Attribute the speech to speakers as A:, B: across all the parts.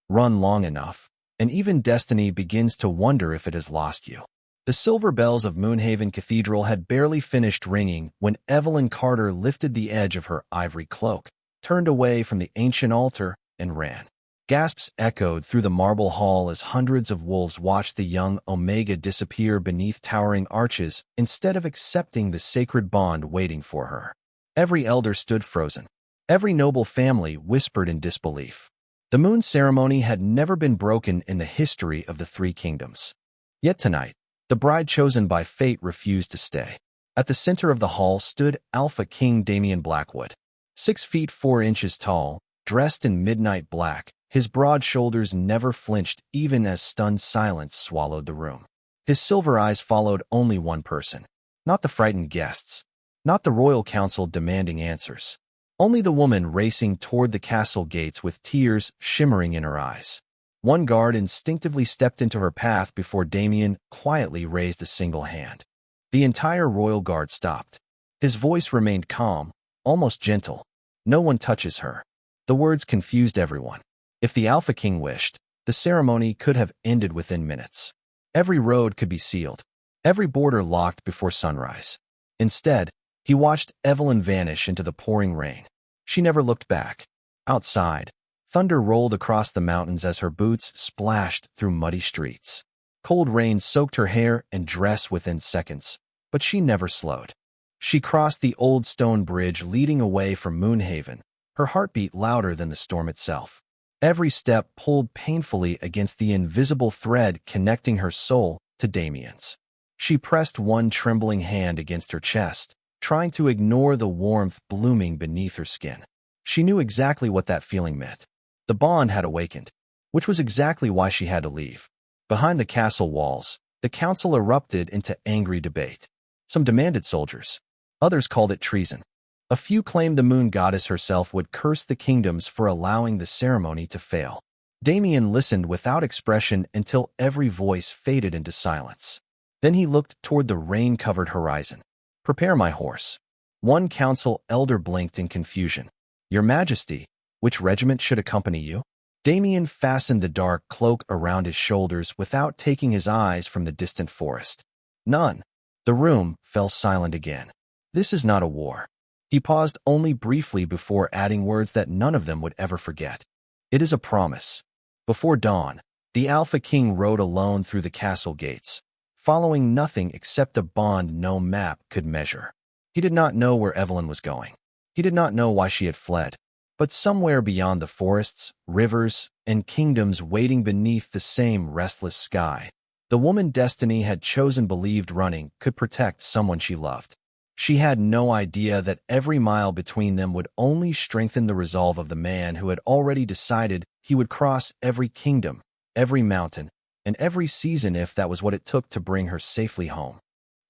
A: Run long enough, and even destiny begins to wonder if it has lost you. The silver bells of Moonhaven Cathedral had barely finished ringing when Evelyn Carter lifted the edge of her ivory cloak, turned away from the ancient altar, and ran. Gasps echoed through the marble hall as hundreds of wolves watched the young Omega disappear beneath towering arches instead of accepting the sacred bond waiting for her. Every elder stood frozen. Every noble family whispered in disbelief. The moon ceremony had never been broken in the history of the Three Kingdoms. Yet tonight, the bride chosen by fate refused to stay. At the center of the hall stood Alpha King Damian Blackwood. 6 feet 4 inches tall, dressed in midnight black, his broad shoulders never flinched even as stunned silence swallowed the room. His silver eyes followed only one person. Not the frightened guests. Not the royal council demanding answers. Only the woman racing toward the castle gates with tears shimmering in her eyes. One guard instinctively stepped into her path before Damien quietly raised a single hand. The entire royal guard stopped. His voice remained calm, almost gentle. No one touches her. The words confused everyone. If the Alpha King wished, the ceremony could have ended within minutes. Every road could be sealed, every border locked before sunrise. Instead, he watched Evelyn vanish into the pouring rain. She never looked back. Outside, thunder rolled across the mountains as her boots splashed through muddy streets. Cold rain soaked her hair and dress within seconds, but she never slowed. She crossed the old stone bridge leading away from Moonhaven, her heartbeat louder than the storm itself. Every step pulled painfully against the invisible thread connecting her soul to Damien's. She pressed one trembling hand against her chest, trying to ignore the warmth blooming beneath her skin. She knew exactly what that feeling meant. The bond had awakened, which was exactly why she had to leave. Behind the castle walls, the council erupted into angry debate. Some demanded soldiers. Others called it treason. A few claimed the moon goddess herself would curse the kingdoms for allowing the ceremony to fail. Damien listened without expression until every voice faded into silence. Then he looked toward the rain-covered horizon. "Prepare my horse." One council elder blinked in confusion. "Your Majesty, which regiment should accompany you?" Damien fastened the dark cloak around his shoulders without taking his eyes from the distant forest. "None." The room fell silent again. "This is not a war." He paused only briefly before adding words that none of them would ever forget. "It is a promise." Before dawn, the Alpha King rode alone through the castle gates, following nothing except a bond no map could measure. He did not know where Evelyn was going. He did not know why she had fled. But somewhere beyond the forests, rivers, and kingdoms waiting beneath the same restless sky, the woman Destiny had chosen believed running could protect someone she loved. She had no idea that every mile between them would only strengthen the resolve of the man who had already decided he would cross every kingdom, every mountain, and every season if that was what it took to bring her safely home.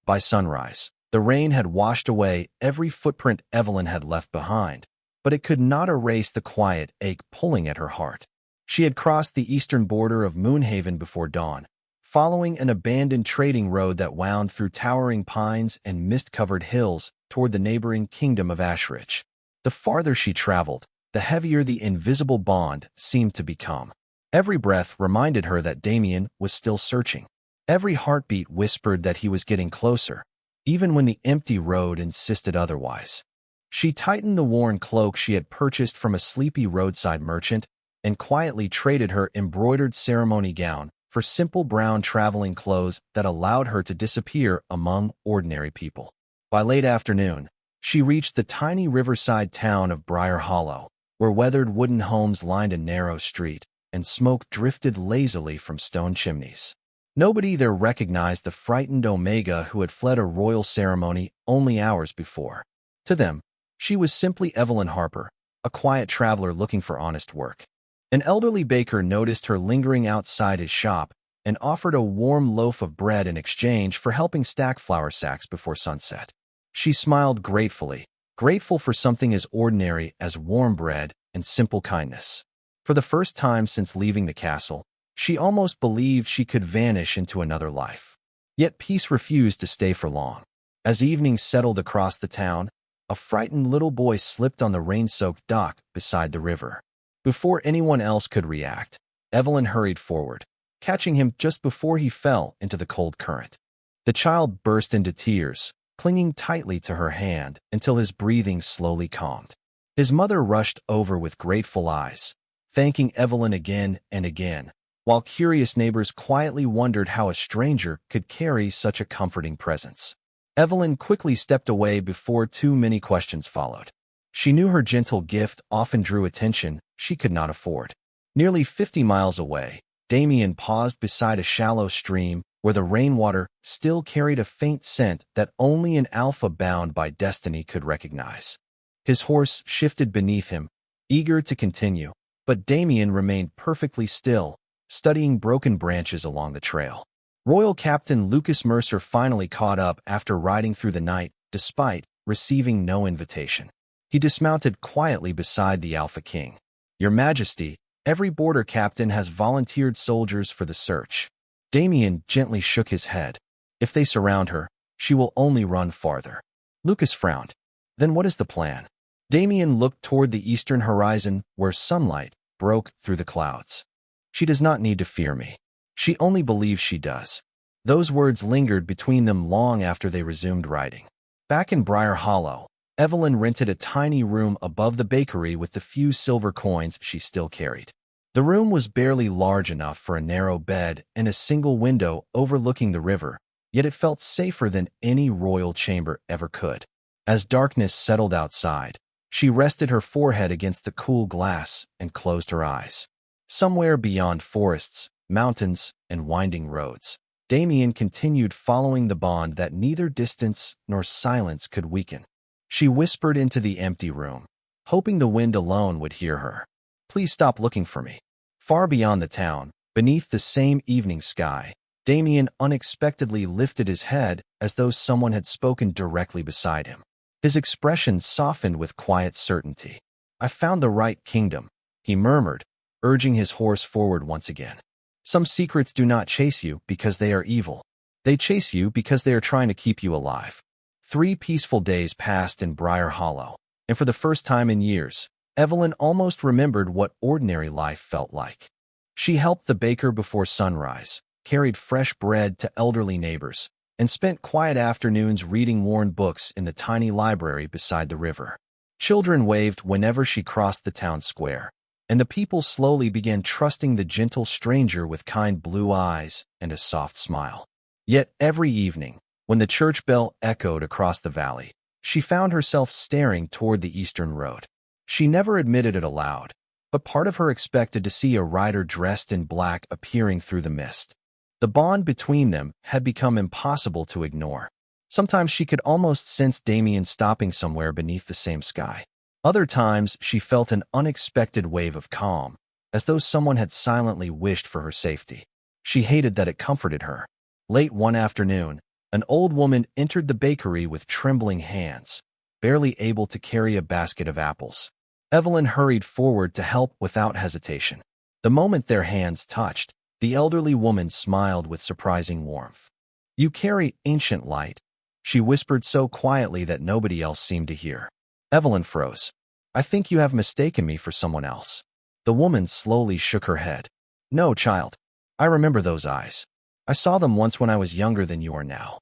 A: By sunrise, the rain had washed away every footprint Evelyn had left behind, but it could not erase the quiet ache pulling at her heart. She had crossed the eastern border of Moonhaven before dawn, following an abandoned trading road that wound through towering pines and mist-covered hills toward the neighboring kingdom of Ashridge. The farther she traveled, the heavier the invisible bond seemed to become. Every breath reminded her that Damien was still searching. Every heartbeat whispered that he was getting closer, even when the empty road insisted otherwise. She tightened the worn cloak she had purchased from a sleepy roadside merchant and quietly traded her embroidered ceremony gown for simple brown traveling clothes that allowed her to disappear among ordinary people. By late afternoon, she reached the tiny riverside town of Briar Hollow, where weathered wooden homes lined a narrow street, and smoke drifted lazily from stone chimneys. Nobody there recognized the frightened Omega who had fled a royal ceremony only hours before. To them, she was simply Evelyn Harper, a quiet traveler looking for honest work. An elderly baker noticed her lingering outside his shop and offered a warm loaf of bread in exchange for helping stack flour sacks before sunset. She smiled gratefully, grateful for something as ordinary as warm bread and simple kindness. For the first time since leaving the castle, she almost believed she could vanish into another life. Yet peace refused to stay for long. As evening settled across the town, a frightened little boy slipped on the rain-soaked dock beside the river. Before anyone else could react, Evelyn hurried forward, catching him just before he fell into the cold current. The child burst into tears, clinging tightly to her hand until his breathing slowly calmed. His mother rushed over with grateful eyes, thanking Evelyn again and again, while curious neighbors quietly wondered how a stranger could carry such a comforting presence. Evelyn quickly stepped away before too many questions followed. She knew her gentle gift often drew attention she could not afford. Nearly 50 miles away, Damien paused beside a shallow stream where the rainwater still carried a faint scent that only an alpha bound by destiny could recognize. His horse shifted beneath him, eager to continue, but Damien remained perfectly still, studying broken branches along the trail. Royal Captain Lucas Mercer finally caught up after riding through the night, despite receiving no invitation. He dismounted quietly beside the Alpha King. "Your Majesty, every border captain has volunteered soldiers for the search." Damien gently shook his head. "If they surround her, she will only run farther." Lucas frowned. "Then what is the plan?" Damien looked toward the eastern horizon where sunlight broke through the clouds. "She does not need to fear me. She only believes she does." Those words lingered between them long after they resumed riding. Back in Briar Hollow, Evelyn rented a tiny room above the bakery with the few silver coins she still carried. The room was barely large enough for a narrow bed and a single window overlooking the river, yet it felt safer than any royal chamber ever could. As darkness settled outside, she rested her forehead against the cool glass and closed her eyes. Somewhere beyond forests, mountains, and winding roads, Damien continued following the bond that neither distance nor silence could weaken. She whispered into the empty room, hoping the wind alone would hear her. "Please stop looking for me." Far beyond the town, beneath the same evening sky, Damien unexpectedly lifted his head as though someone had spoken directly beside him. His expression softened with quiet certainty. "I found the right kingdom," he murmured, urging his horse forward once again. "Some secrets do not chase you because they are evil. They chase you because they are trying to keep you alive." 3 peaceful days passed in Briar Hollow, and for the first time in years, Evelyn almost remembered what ordinary life felt like. She helped the baker before sunrise, carried fresh bread to elderly neighbors, and spent quiet afternoons reading worn books in the tiny library beside the river. Children waved whenever she crossed the town square, and the people slowly began trusting the gentle stranger with kind blue eyes and a soft smile. Yet every evening, when the church bell echoed across the valley, she found herself staring toward the eastern road. She never admitted it aloud, but part of her expected to see a rider dressed in black appearing through the mist. The bond between them had become impossible to ignore. Sometimes she could almost sense Damien stopping somewhere beneath the same sky. Other times she felt an unexpected wave of calm, as though someone had silently wished for her safety. She hated that it comforted her. Late one afternoon, an old woman entered the bakery with trembling hands, barely able to carry a basket of apples. Evelyn hurried forward to help without hesitation. The moment their hands touched, the elderly woman smiled with surprising warmth. "You carry ancient light," she whispered so quietly that nobody else seemed to hear. Evelyn froze. "I think you have mistaken me for someone else." The woman slowly shook her head. "No, child. I remember those eyes. I saw them once when I was younger than you are now."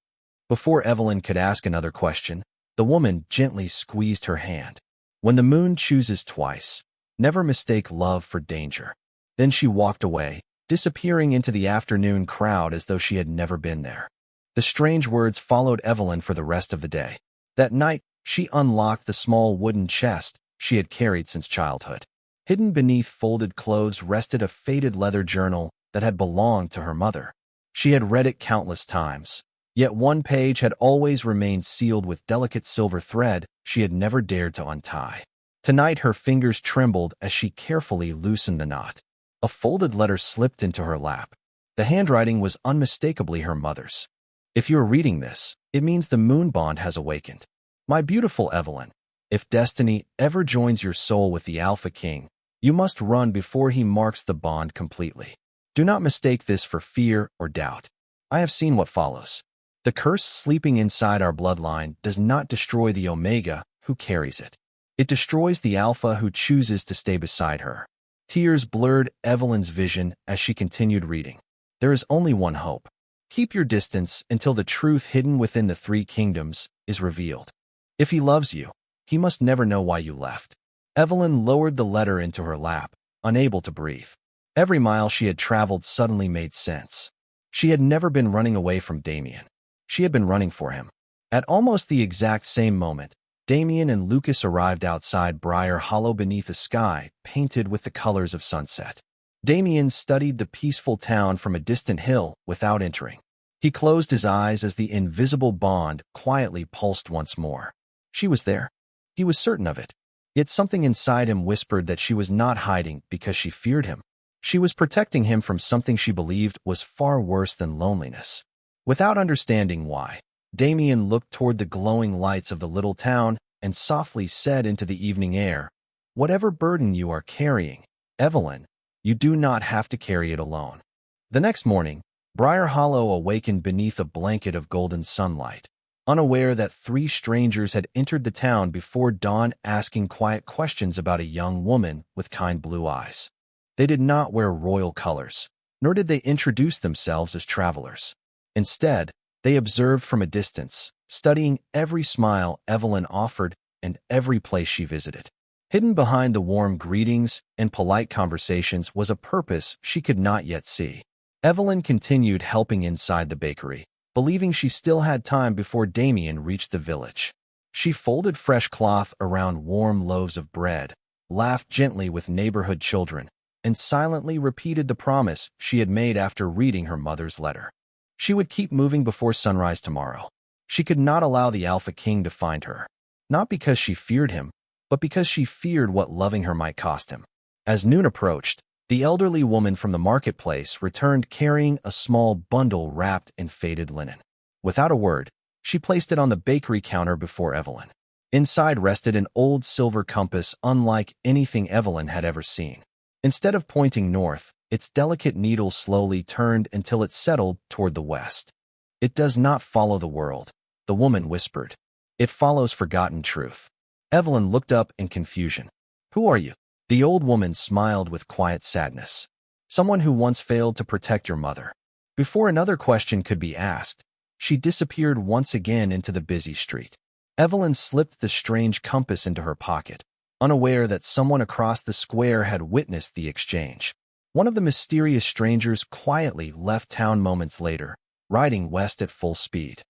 A: Before Evelyn could ask another question, the woman gently squeezed her hand. "When the moon chooses twice, never mistake love for danger." Then she walked away, disappearing into the afternoon crowd as though she had never been there. The strange words followed Evelyn for the rest of the day. That night, she unlocked the small wooden chest she had carried since childhood. Hidden beneath folded clothes rested a faded leather journal that had belonged to her mother. She had read it countless times, yet one page had always remained sealed with delicate silver thread she had never dared to untie. Tonight her fingers trembled as she carefully loosened the knot. A folded letter slipped into her lap. The handwriting was unmistakably her mother's. "If you are reading this, it means the moon bond has awakened. My beautiful Evelyn, if destiny ever joins your soul with the Alpha King, you must run before he marks the bond completely. Do not mistake this for fear or doubt. I have seen what follows. The curse sleeping inside our bloodline does not destroy the Omega who carries it. It destroys the Alpha who chooses to stay beside her. Tears blurred Evelyn's vision as she continued reading. There is only one hope. Keep your distance until the truth hidden within the three kingdoms is revealed. If he loves you, he must never know why you left. Evelyn lowered the letter into her lap, unable to breathe. Every mile she had traveled suddenly made sense. She had never been running away from Damien. She had been running for him. At almost the exact same moment, Damien and Lucas arrived outside Briar Hollow beneath a sky painted with the colors of sunset. Damien studied the peaceful town from a distant hill without entering. He closed his eyes as the invisible bond quietly pulsed once more. She was there. He was certain of it. Yet something inside him whispered that she was not hiding because she feared him. She was protecting him from something she believed was far worse than loneliness. Without understanding why, Damien looked toward the glowing lights of the little town and softly said into the evening air, "Whatever burden you are carrying, Evelyn, you do not have to carry it alone." The next morning, Briar Hollow awakened beneath a blanket of golden sunlight, unaware that three strangers had entered the town before dawn asking quiet questions about a young woman with kind blue eyes. They did not wear royal colors, nor did they introduce themselves as travelers. Instead, they observed from a distance, studying every smile Evelyn offered and every place she visited. Hidden behind the warm greetings and polite conversations was a purpose she could not yet see. Evelyn continued helping inside the bakery, believing she still had time before Damien reached the village. She folded fresh cloth around warm loaves of bread, laughed gently with neighborhood children, and silently repeated the promise she had made after reading her mother's letter. She would keep moving before sunrise tomorrow. She could not allow the Alpha King to find her, not because she feared him, but because she feared what loving her might cost him. As noon approached, the elderly woman from the marketplace returned carrying a small bundle wrapped in faded linen. Without a word, she placed it on the bakery counter before Evelyn. Inside rested an old silver compass unlike anything Evelyn had ever seen. Instead of pointing north, its delicate needle slowly turned until it settled toward the west. "It does not follow the world," the woman whispered. "It follows forgotten truth." Evelyn looked up in confusion. "Who are you?" The old woman smiled with quiet sadness. "Someone who once failed to protect your mother." Before another question could be asked, she disappeared once again into the busy street. Evelyn slipped the strange compass into her pocket, unaware that someone across the square had witnessed the exchange. One of the mysterious strangers quietly left town moments later, riding west at full speed.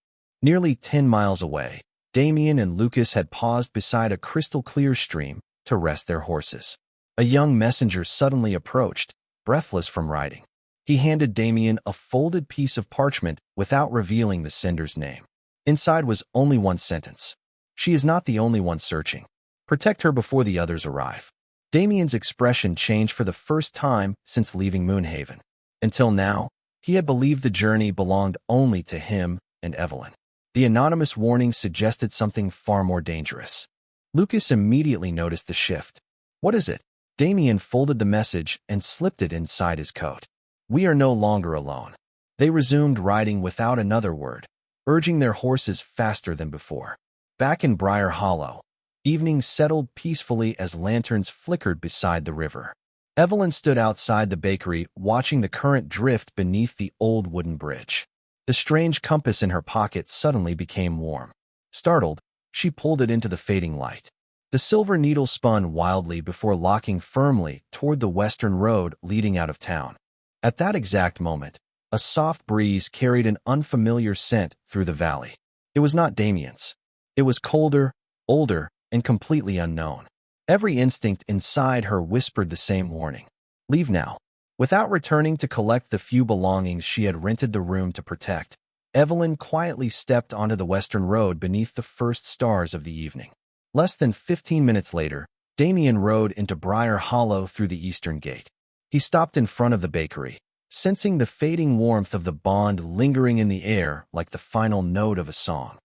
A: Nearly 10 miles away, Damien and Lucas had paused beside a crystal-clear stream to rest their horses. A young messenger suddenly approached, breathless from riding. He handed Damien a folded piece of parchment without revealing the sender's name. Inside was only one sentence. "She is not the only one searching. Protect her before the others arrive." Damien's expression changed for the first time since leaving Moonhaven. Until now, he had believed the journey belonged only to him and Evelyn. The anonymous warning suggested something far more dangerous. Lucas immediately noticed the shift. "What is it?" Damien folded the message and slipped it inside his coat. "We are no longer alone." They resumed riding without another word, urging their horses faster than before. Back in Briar Hollow, evening settled peacefully as lanterns flickered beside the river. Evelyn stood outside the bakery watching the current drift beneath the old wooden bridge. The strange compass in her pocket suddenly became warm. Startled, she pulled it into the fading light. The silver needle spun wildly before locking firmly toward the western road leading out of town. At that exact moment, a soft breeze carried an unfamiliar scent through the valley. It was not Damien's. It was colder, older, and completely unknown. Every instinct inside her whispered the same warning. "Leave now." Without returning to collect the few belongings she had rented the room to protect, Evelyn quietly stepped onto the western road beneath the first stars of the evening. Less than 15 minutes later, Damien rode into Briar Hollow through the eastern gate. He stopped in front of the bakery, sensing the fading warmth of the bond lingering in the air like the final note of a song.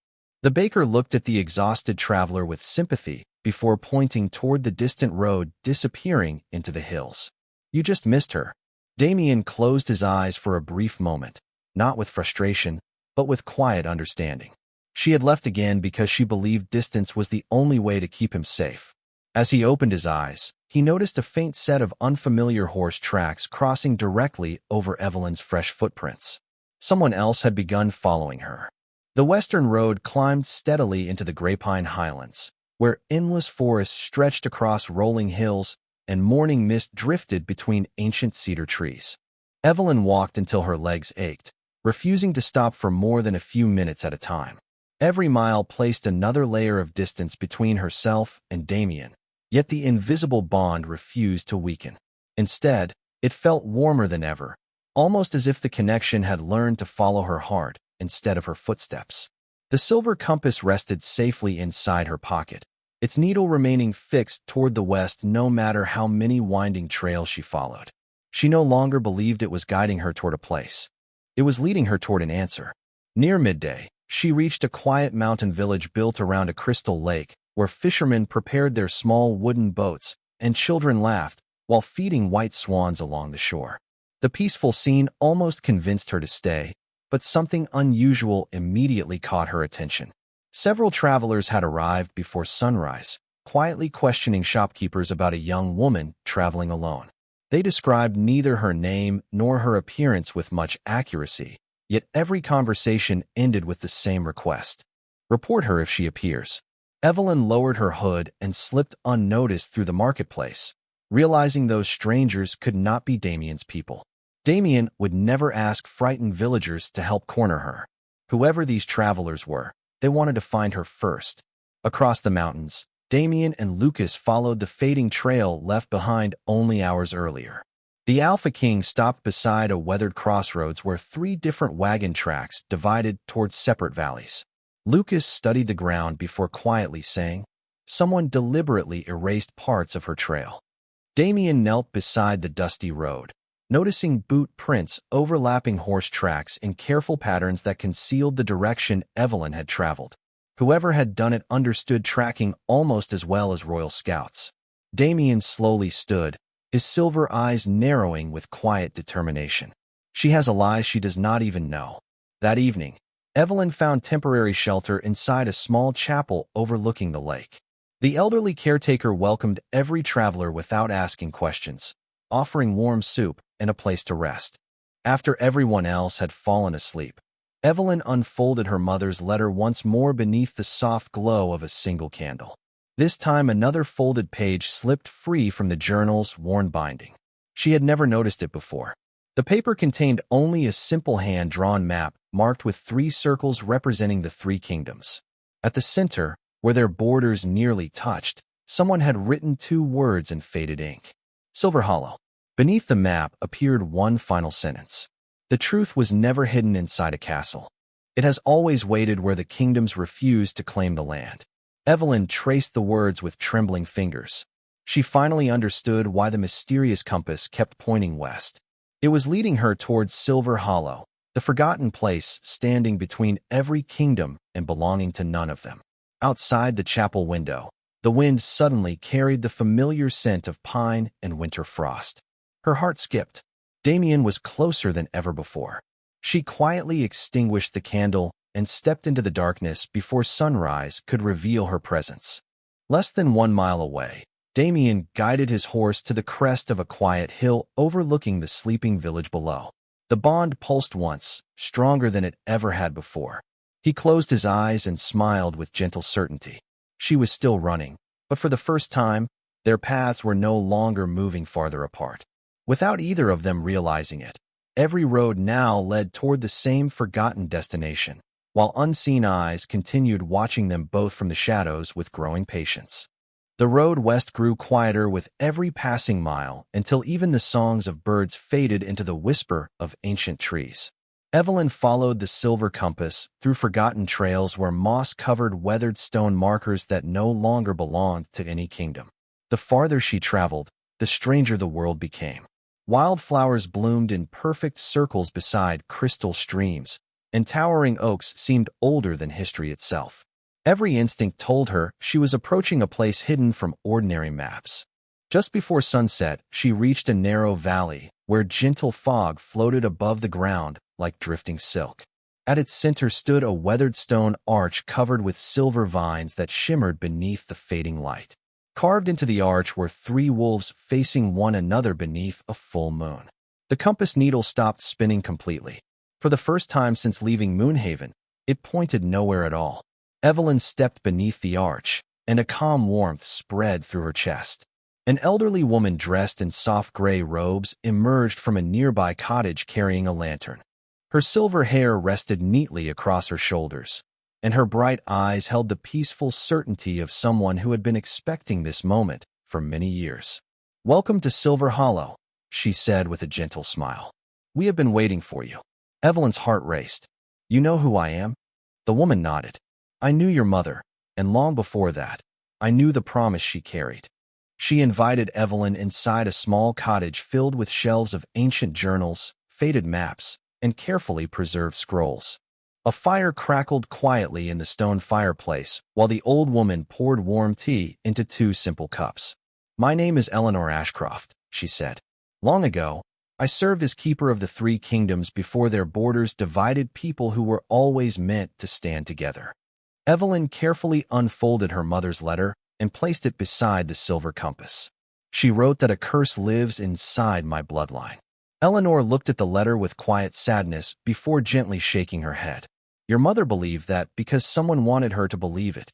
A: The baker looked at the exhausted traveler with sympathy before pointing toward the distant road disappearing into the hills. "You just missed her." Damien closed his eyes for a brief moment, not with frustration, but with quiet understanding. She had left again because she believed distance was the only way to keep him safe. As he opened his eyes, he noticed a faint set of unfamiliar horse tracks crossing directly over Evelyn's fresh footprints. Someone else had begun following her. The western road climbed steadily into the Grapevine Highlands, where endless forests stretched across rolling hills and morning mist drifted between ancient cedar trees. Evelyn walked until her legs ached, refusing to stop for more than a few minutes at a time. Every mile placed another layer of distance between herself and Damien, yet the invisible bond refused to weaken. Instead, it felt warmer than ever, almost as if the connection had learned to follow her heart instead of her footsteps. The silver compass rested safely inside her pocket, its needle remaining fixed toward the west no matter how many winding trails she followed. She no longer believed it was guiding her toward a place. It was leading her toward an answer. Near midday, she reached a quiet mountain village built around a crystal lake, where fishermen prepared their small wooden boats and children laughed while feeding white swans along the shore. The peaceful scene almost convinced her to stay, but something unusual immediately caught her attention. Several travelers had arrived before sunrise, quietly questioning shopkeepers about a young woman traveling alone. They described neither her name nor her appearance with much accuracy, yet every conversation ended with the same request: report her if she appears. Evelyn lowered her hood and slipped unnoticed through the marketplace, realizing those strangers could not be Damien's people. Damien would never ask frightened villagers to help corner her. Whoever these travelers were, they wanted to find her first. Across the mountains, Damien and Lucas followed the fading trail left behind only hours earlier. The Alpha King stopped beside a weathered crossroads where 3 different wagon tracks divided towards separate valleys. Lucas studied the ground before quietly saying, "Someone deliberately erased parts of her trail." Damien knelt beside the dusty road, noticing boot prints overlapping horse tracks in careful patterns that concealed the direction Evelyn had traveled. Whoever had done it understood tracking almost as well as royal scouts. Damien slowly stood, his silver eyes narrowing with quiet determination. She has a lie she does not even know. That evening, Evelyn found temporary shelter inside a small chapel overlooking the lake. The elderly caretaker welcomed every traveler without asking questions, offering warm soup and a place to rest. After everyone else had fallen asleep, Evelyn unfolded her mother's letter once more beneath the soft glow of a single candle. This time another folded page slipped free from the journal's worn binding. She had never noticed it before. The paper contained only a simple hand-drawn map marked with 3 circles representing the 3 kingdoms. At the center, where their borders nearly touched, someone had written 2 words in faded ink: Silver Hollow. Beneath the map appeared one final sentence: the truth was never hidden inside a castle. It has always waited where the kingdoms refuse to claim the land. Evelyn traced the words with trembling fingers. She finally understood why the mysterious compass kept pointing west. It was leading her towards Silver Hollow, the forgotten place standing between every kingdom and belonging to none of them. Outside the chapel window, the wind suddenly carried the familiar scent of pine and winter frost. Her heart skipped. Damien was closer than ever before. She quietly extinguished the candle and stepped into the darkness before sunrise could reveal her presence. Less than 1 mile away, Damien guided his horse to the crest of a quiet hill overlooking the sleeping village below. The bond pulsed once, stronger than it ever had before. He closed his eyes and smiled with gentle certainty. She was still running, but for the first time, their paths were no longer moving farther apart. Without either of them realizing it, every road now led toward the same forgotten destination, while unseen eyes continued watching them both from the shadows with growing patience. The road west grew quieter with every passing mile until even the songs of birds faded into the whisper of ancient trees. Evelyn followed the silver compass through forgotten trails where moss-covered weathered stone markers that no longer belonged to any kingdom. The farther she traveled, the stranger the world became. Wildflowers bloomed in perfect circles beside crystal streams, and towering oaks seemed older than history itself. Every instinct told her she was approaching a place hidden from ordinary maps. Just before sunset, she reached a narrow valley where gentle fog floated above the ground like drifting silk. At its center stood a weathered stone arch covered with silver vines that shimmered beneath the fading light. Carved into the arch were three wolves facing one another beneath a full moon. The compass needle stopped spinning completely. For the first time since leaving Moonhaven, it pointed nowhere at all. Evelyn stepped beneath the arch, and a calm warmth spread through her chest. An elderly woman dressed in soft gray robes emerged from a nearby cottage carrying a lantern. Her silver hair rested neatly across her shoulders, and her bright eyes held the peaceful certainty of someone who had been expecting this moment for many years. "Welcome to Silver Hollow," she said with a gentle smile. "We have been waiting for you." Evelyn's heart raced. "You know who I am?" The woman nodded. "I knew your mother, and long before that, I knew the promise she carried." She invited Evelyn inside a small cottage filled with shelves of ancient journals, faded maps, and carefully preserved scrolls. A fire crackled quietly in the stone fireplace while the old woman poured warm tea into two simple cups. "My name is Eleanor Ashcroft," she said. "Long ago, I served as keeper of the three kingdoms before their borders divided people who were always meant to stand together." Evelyn carefully unfolded her mother's letter and placed it beside the silver compass. She wrote that a curse lives inside my bloodline. Eleanor looked at the letter with quiet sadness before gently shaking her head. "Your mother believed that because someone wanted her to believe it."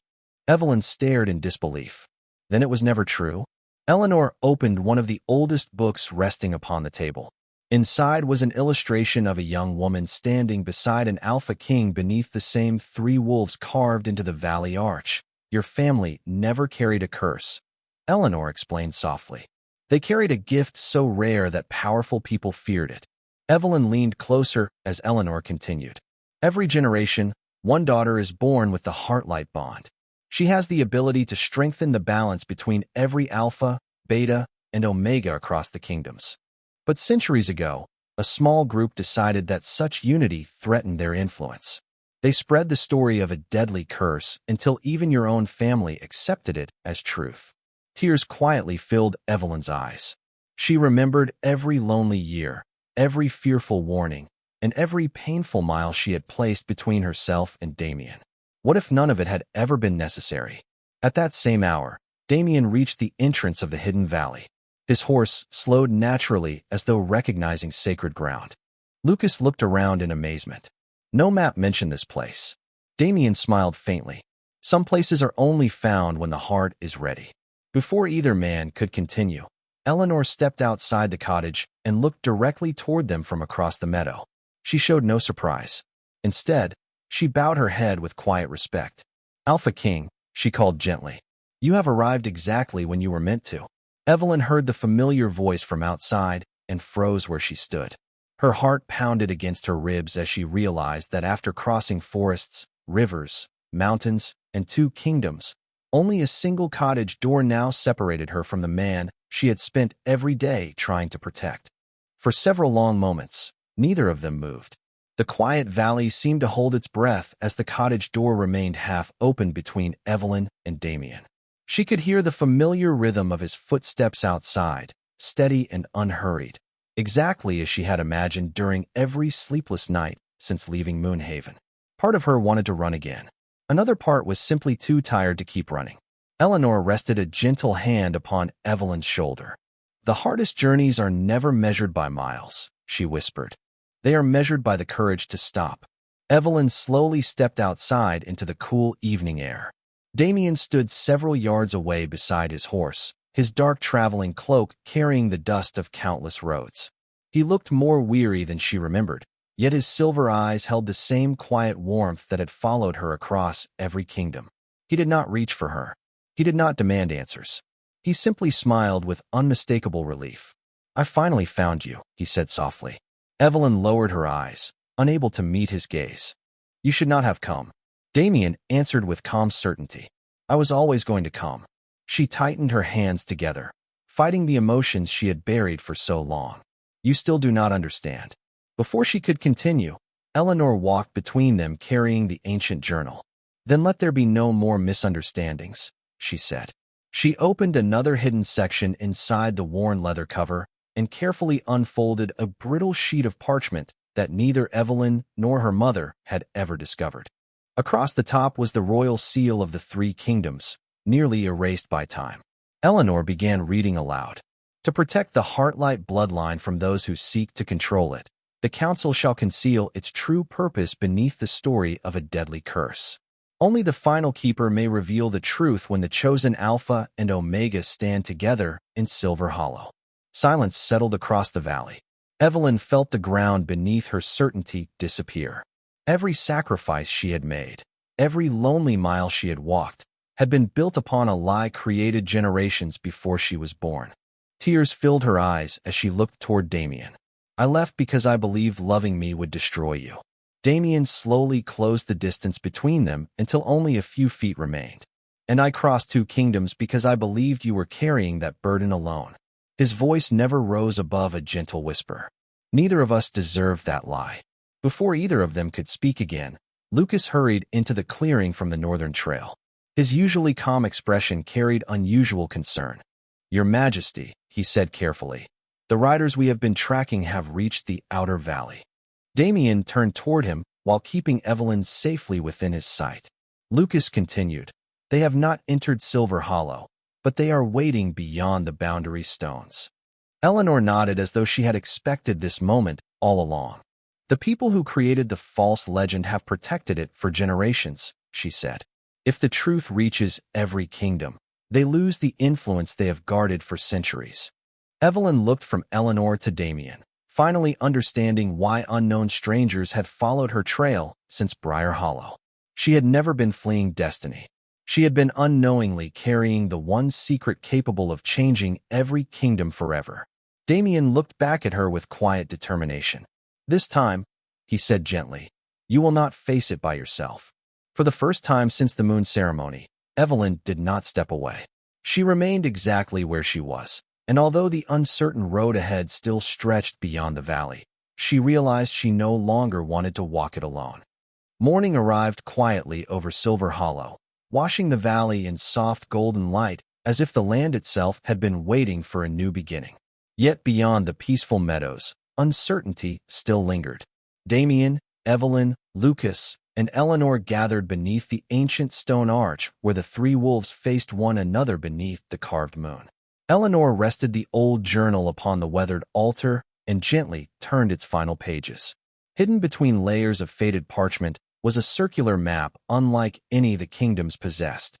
A: Evelyn stared in disbelief. "Then it was never true?" Eleanor opened one of the oldest books resting upon the table. Inside was an illustration of a young woman standing beside an alpha king beneath the same three wolves carved into the valley arch. "Your family never carried a curse," Eleanor explained softly. "They carried a gift so rare that powerful people feared it." Evelyn leaned closer as Eleanor continued. "Every generation, one daughter is born with the heartlight bond. She has the ability to strengthen the balance between every alpha, beta, and omega across the kingdoms. But centuries ago, a small group decided that such unity threatened their influence. They spread the story of a deadly curse until even your own family accepted it as truth." Tears quietly filled Evelyn's eyes. She remembered every lonely year, every fearful warning, and every painful mile she had placed between herself and Damien. What if none of it had ever been necessary? At that same hour, Damien reached the entrance of the hidden valley. His horse slowed naturally as though recognizing sacred ground. Lucas looked around in amazement. No map mentioned this place. Damien smiled faintly. "Some places are only found when the heart is ready." Before either man could continue, Eleanor stepped outside the cottage and looked directly toward them from across the meadow. She showed no surprise. Instead, she bowed her head with quiet respect. "Alpha King," she called gently. "You have arrived exactly when you were meant to." Evelyn heard the familiar voice from outside and froze where she stood. Her heart pounded against her ribs as she realized that after crossing forests, rivers, mountains, and two kingdoms, only a single cottage door now separated her from the man she had spent every day trying to protect. For several long moments, neither of them moved. The quiet valley seemed to hold its breath as the cottage door remained half open between Evelyn and Damien. She could hear the familiar rhythm of his footsteps outside, steady and unhurried, exactly as she had imagined during every sleepless night since leaving Moonhaven. Part of her wanted to run again. Another part was simply too tired to keep running. Eleanor rested a gentle hand upon Evelyn's shoulder. "The hardest journeys are never measured by miles," she whispered. "They are measured by the courage to stop." Evelyn slowly stepped outside into the cool evening air. Damien stood several yards away beside his horse, his dark traveling cloak carrying the dust of countless roads. He looked more weary than she remembered, yet his silver eyes held the same quiet warmth that had followed her across every kingdom. He did not reach for her. He did not demand answers. He simply smiled with unmistakable relief. "I finally found you," he said softly. Evelyn lowered her eyes, unable to meet his gaze. "You should not have come." Damien answered with calm certainty. "I was always going to come." She tightened her hands together, fighting the emotions she had buried for so long. "You still do not understand." Before she could continue, Eleanor walked between them carrying the ancient journal. "Then let there be no more misunderstandings," she said. She opened another hidden section inside the worn leather cover and carefully unfolded a brittle sheet of parchment that neither Evelyn nor her mother had ever discovered. Across the top was the royal seal of the three kingdoms, nearly erased by time. Eleanor began reading aloud. To protect the Heartlight bloodline from those who seek to control it, the Council shall conceal its true purpose beneath the story of a deadly curse. Only the final keeper may reveal the truth when the chosen Alpha and Omega stand together in Silver Hollow. Silence settled across the valley. Evelyn felt the ground beneath her certainty disappear. Every sacrifice she had made, every lonely mile she had walked, had been built upon a lie created generations before she was born. Tears filled her eyes as she looked toward Damien. I left because I believed loving me would destroy you. Damien slowly closed the distance between them until only a few feet remained. And I crossed 2 kingdoms because I believed you were carrying that burden alone. His voice never rose above a gentle whisper. Neither of us deserved that lie. Before either of them could speak again, Lucas hurried into the clearing from the northern trail. His usually calm expression carried unusual concern. Your Majesty, he said carefully, the riders we have been tracking have reached the outer valley. Damien turned toward him while keeping Evelyn safely within his sight. Lucas continued, they have not entered Silver Hollow, but they are waiting beyond the boundary stones. Eleanor nodded as though she had expected this moment all along. The people who created the false legend have protected it for generations, she said. If the truth reaches every kingdom, they lose the influence they have guarded for centuries. Evelyn looked from Eleanor to Damien, finally understanding why unknown strangers had followed her trail since Briar Hollow. She had never been fleeing destiny. She had been unknowingly carrying the one secret capable of changing every kingdom forever. Damien looked back at her with quiet determination. This time, he said gently, you will not face it by yourself. For the first time since the moon ceremony, Evelyn did not step away. She remained exactly where she was, and although the uncertain road ahead still stretched beyond the valley, she realized she no longer wanted to walk it alone. Morning arrived quietly over Silver Hollow, washing the valley in soft golden light as if the land itself had been waiting for a new beginning. Yet beyond the peaceful meadows, uncertainty still lingered. Damien, Evelyn, Lucas, and Eleanor gathered beneath the ancient stone arch where the 3 wolves faced one another beneath the carved moon. Eleanor rested the old journal upon the weathered altar and gently turned its final pages. Hidden between layers of faded parchment was a circular map unlike any the kingdoms possessed.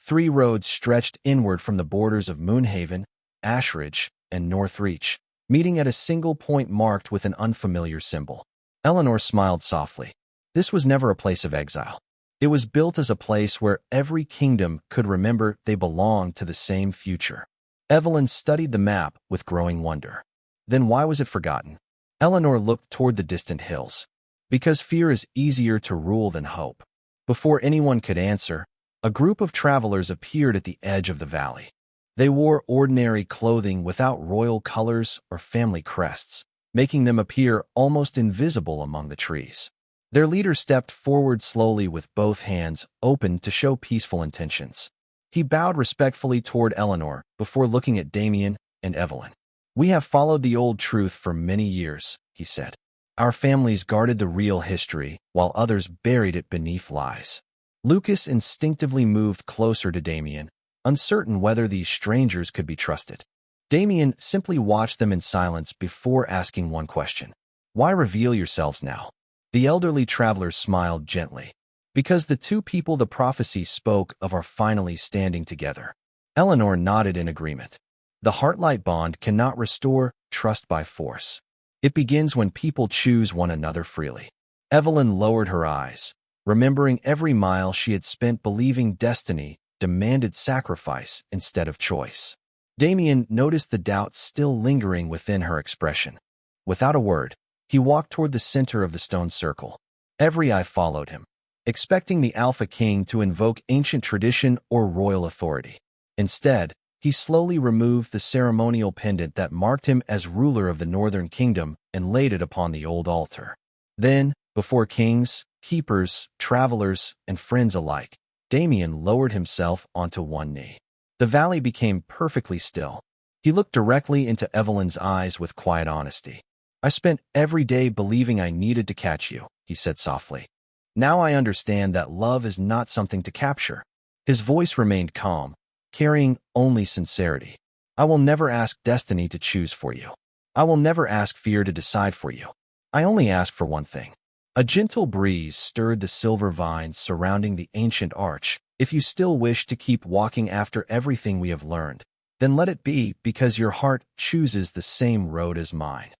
A: 3 roads stretched inward from the borders of Moonhaven, Ashridge, and Northreach, meeting at a single point marked with an unfamiliar symbol. Eleanor smiled softly. This was never a place of exile. It was built as a place where every kingdom could remember they belonged to the same future. Evelyn studied the map with growing wonder. Then why was it forgotten? Eleanor looked toward the distant hills. Because fear is easier to rule than hope. Before anyone could answer, a group of travelers appeared at the edge of the valley. They wore ordinary clothing without royal colors or family crests, making them appear almost invisible among the trees. Their leader stepped forward slowly with both hands open to show peaceful intentions. He bowed respectfully toward Eleanor before looking at Damien and Evelyn. We have followed the old truth for many years, he said. Our families guarded the real history, while others buried it beneath lies. Lucas instinctively moved closer to Damien, uncertain whether these strangers could be trusted. Damien simply watched them in silence before asking one question. Why reveal yourselves now? The elderly travelers smiled gently. Because the 2 people the prophecy spoke of are finally standing together. Eleanor nodded in agreement. The Heartlight bond cannot restore trust by force. It begins when people choose one another freely. Evelyn lowered her eyes, remembering every mile she had spent believing destiny demanded sacrifice instead of choice. Damien noticed the doubt still lingering within her expression. Without a word, he walked toward the center of the stone circle. Every eye followed him, expecting the Alpha King to invoke ancient tradition or royal authority. Instead, he slowly removed the ceremonial pendant that marked him as ruler of the Northern Kingdom and laid it upon the old altar. Then, before kings, keepers, travelers, and friends alike, Damien lowered himself onto one knee. The valley became perfectly still. He looked directly into Evelyn's eyes with quiet honesty. I spent every day believing I needed to catch you, he said softly. Now I understand that love is not something to capture. His voice remained calm, carrying only sincerity. I will never ask destiny to choose for you. I will never ask fear to decide for you. I only ask for one thing. A gentle breeze stirred the silver vines surrounding the ancient arch. If you still wish to keep walking after everything we have learned, then let it be, because your heart chooses the same road as mine.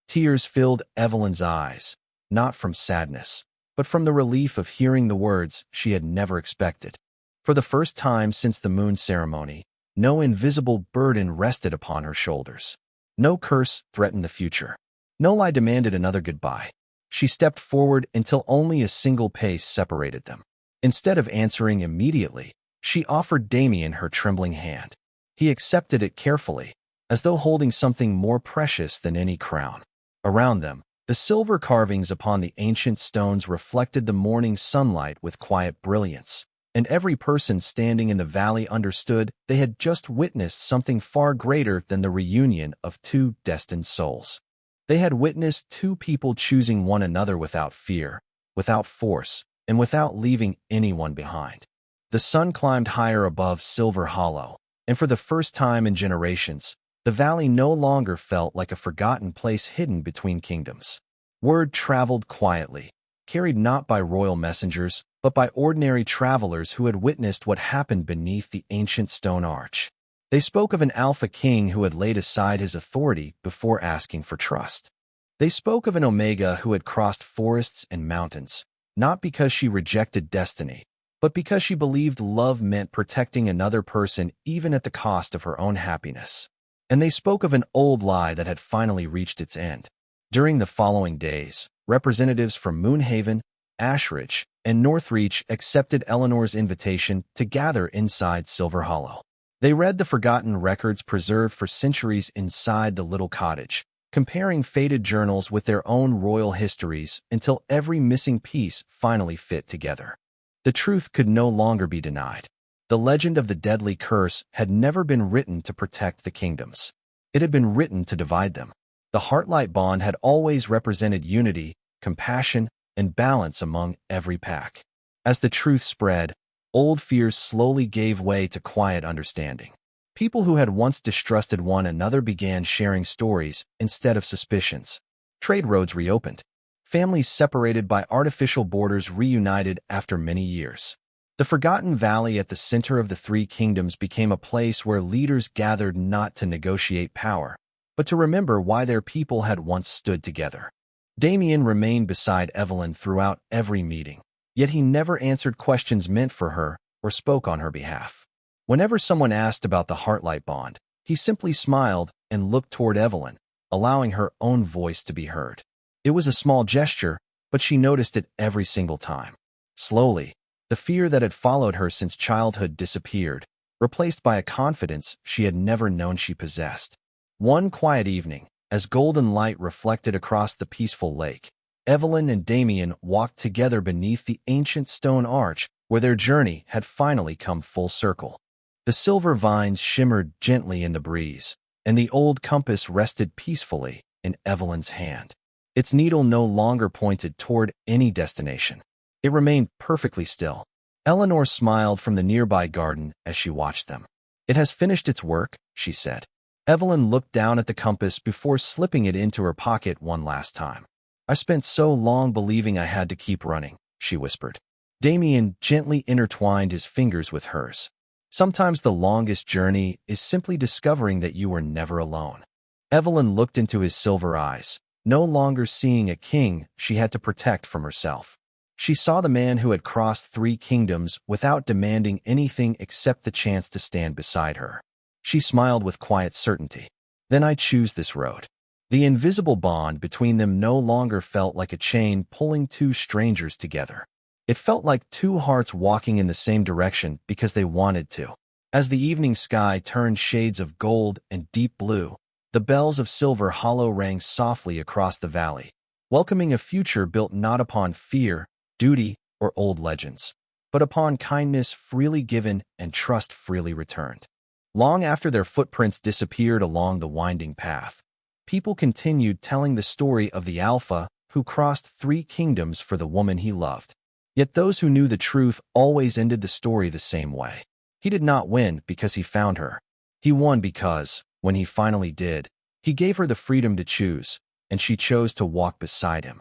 A: Tears filled Evelyn's eyes, not from sadness, but from the relief of hearing the words she had never expected. For the first time since the moon ceremony, no invisible burden rested upon her shoulders. No curse threatened the future. No lie demanded another goodbye. She stepped forward until only a single pace separated them. Instead of answering immediately, she offered Damien her trembling hand. He accepted it carefully, as though holding something more precious than any crown. Around them, the silver carvings upon the ancient stones reflected the morning sunlight with quiet brilliance, and every person standing in the valley understood they had just witnessed something far greater than the reunion of two destined souls. They had witnessed two people choosing one another without fear, without force, and without leaving anyone behind. The sun climbed higher above Silver Hollow, and for the first time in generations, the valley no longer felt like a forgotten place hidden between kingdoms. Word traveled quietly, carried not by royal messengers, but by ordinary travelers who had witnessed what happened beneath the ancient stone arch. They spoke of an Alpha King who had laid aside his authority before asking for trust. They spoke of an Omega who had crossed forests and mountains, not because she rejected destiny, but because she believed love meant protecting another person even at the cost of her own happiness. And they spoke of an old lie that had finally reached its end. During the following days, representatives from Moonhaven, Ashridge, and Northreach accepted Eleanor's invitation to gather inside Silver Hollow. They read the forgotten records preserved for centuries inside the little cottage, comparing faded journals with their own royal histories until every missing piece finally fit together. The truth could no longer be denied. The legend of the deadly curse had never been written to protect the kingdoms. It had been written to divide them. The Heartlight bond had always represented unity, compassion, and balance among every pack. As the truth spread, old fears slowly gave way to quiet understanding. People who had once distrusted one another began sharing stories instead of suspicions. Trade roads reopened. Families separated by artificial borders reunited after many years. The forgotten valley at the center of the three kingdoms became a place where leaders gathered not to negotiate power, but to remember why their people had once stood together. Damien remained beside Evelyn throughout every meeting, yet he never answered questions meant for her or spoke on her behalf. Whenever someone asked about the Heartlight bond, he simply smiled and looked toward Evelyn, allowing her own voice to be heard. It was a small gesture, but she noticed it every single time. Slowly, the fear that had followed her since childhood disappeared, replaced by a confidence she had never known she possessed. One quiet evening, as golden light reflected across the peaceful lake, Evelyn and Damien walked together beneath the ancient stone arch where their journey had finally come full circle. The silver vines shimmered gently in the breeze, and the old compass rested peacefully in Evelyn's hand. Its needle no longer pointed toward any destination. It remained perfectly still. Eleanor smiled from the nearby garden as she watched them. "It has finished its work," she said. Evelyn looked down at the compass before slipping it into her pocket one last time. "I spent so long believing I had to keep running," she whispered. Damien gently intertwined his fingers with hers. "Sometimes the longest journey is simply discovering that you were never alone." Evelyn looked into his silver eyes, no longer seeing a king she had to protect from herself. She saw the man who had crossed three kingdoms without demanding anything except the chance to stand beside her. She smiled with quiet certainty. "Then I choose this road." The invisible bond between them no longer felt like a chain pulling two strangers together. It felt like two hearts walking in the same direction because they wanted to. As the evening sky turned shades of gold and deep blue, the bells of Silver Hollow rang softly across the valley, welcoming a future built not upon fear, duty, or old legends, but upon kindness freely given and trust freely returned. Long after their footprints disappeared along the winding path, people continued telling the story of the Alpha who crossed three kingdoms for the woman he loved. Yet those who knew the truth always ended the story the same way. He did not win because he found her. He won because, when he finally did, he gave her the freedom to choose, and she chose to walk beside him.